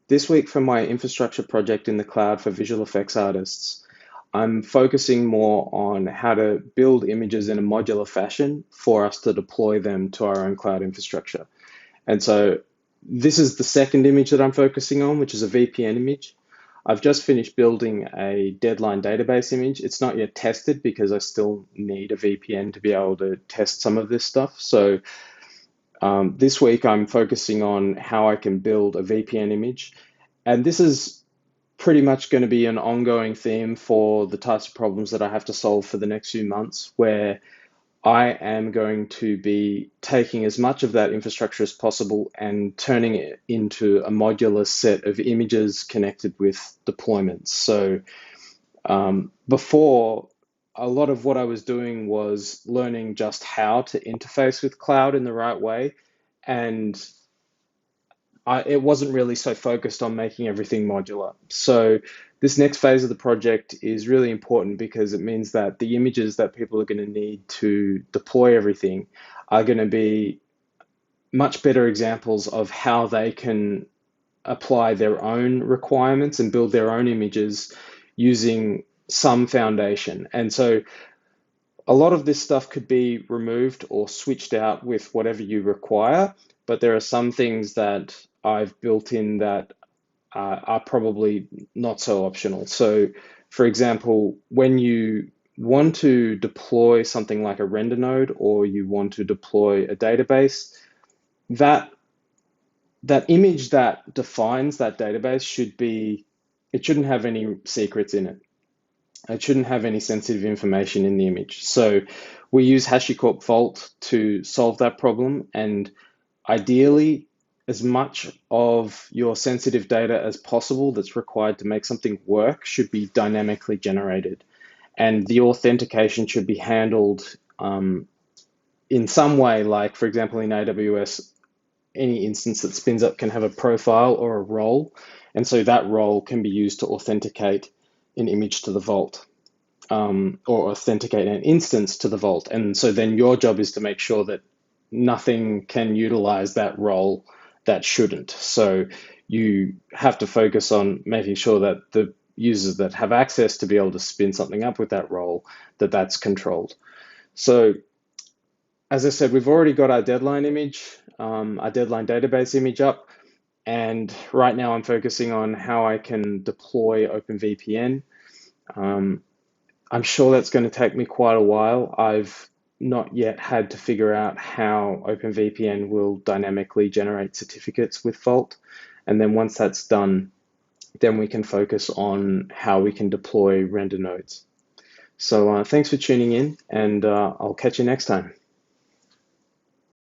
This week for my infrastructure project in the cloud for visual effects artists, I'm focusing more on how to build images in a modular fashion for us to deploy them to our own cloud infrastructure. And so this is the second image that I'm focusing on, which is a VPN image. I've just finished building a deadline database image. It's not yet tested because I still need a VPN to be able to test some of this stuff. So this week I'm focusing on how I can build a VPN image. And this is pretty much going to be an ongoing theme for the types of problems that I have to solve for the next few months, where I am going to be taking as much of that infrastructure as possible and turning it into a modular set of images connected with deployments. So before, a lot of what I was doing was learning just how to interface with cloud in the right way. And it wasn't really so focused on making everything modular. So this next phase of the project is really important because it means that the images that people are going to need to deploy everything are going to be much better examples of how they can apply their own requirements and build their own images using some foundation. And so a lot of this stuff could be removed or switched out with whatever you require, but there are some things that I've built in that are probably not so optional. So, for example, when you want to deploy something like a render node or you want to deploy a database, that that image that defines that database it shouldn't have any secrets in it. It shouldn't have any sensitive information in the image. So we use Hashicorp Vault to solve that problem. And ideally, as much of your sensitive data as possible that's required to make something work should be dynamically generated. And the authentication should be handled in some way, like, for example, in AWS, any instance that spins up can have a profile or a role. And so that role can be used to authenticate an image to the vault or authenticate an instance to the vault. And so then your job is to make sure that nothing can utilize that role that shouldn't. So you have to focus on making sure that the users that have access to be able to spin something up with that role, that's controlled. So as I said, we've already got our deadline image, our deadline database image up. And right now I'm focusing on how I can deploy OpenVPN. Um, I'm sure that's going to take me quite a while. I've not yet had to figure out how OpenVPN will dynamically generate certificates with Vault. And then once that's done, then we can focus on how we can deploy render nodes. So thanks for tuning in, and I'll catch you next time.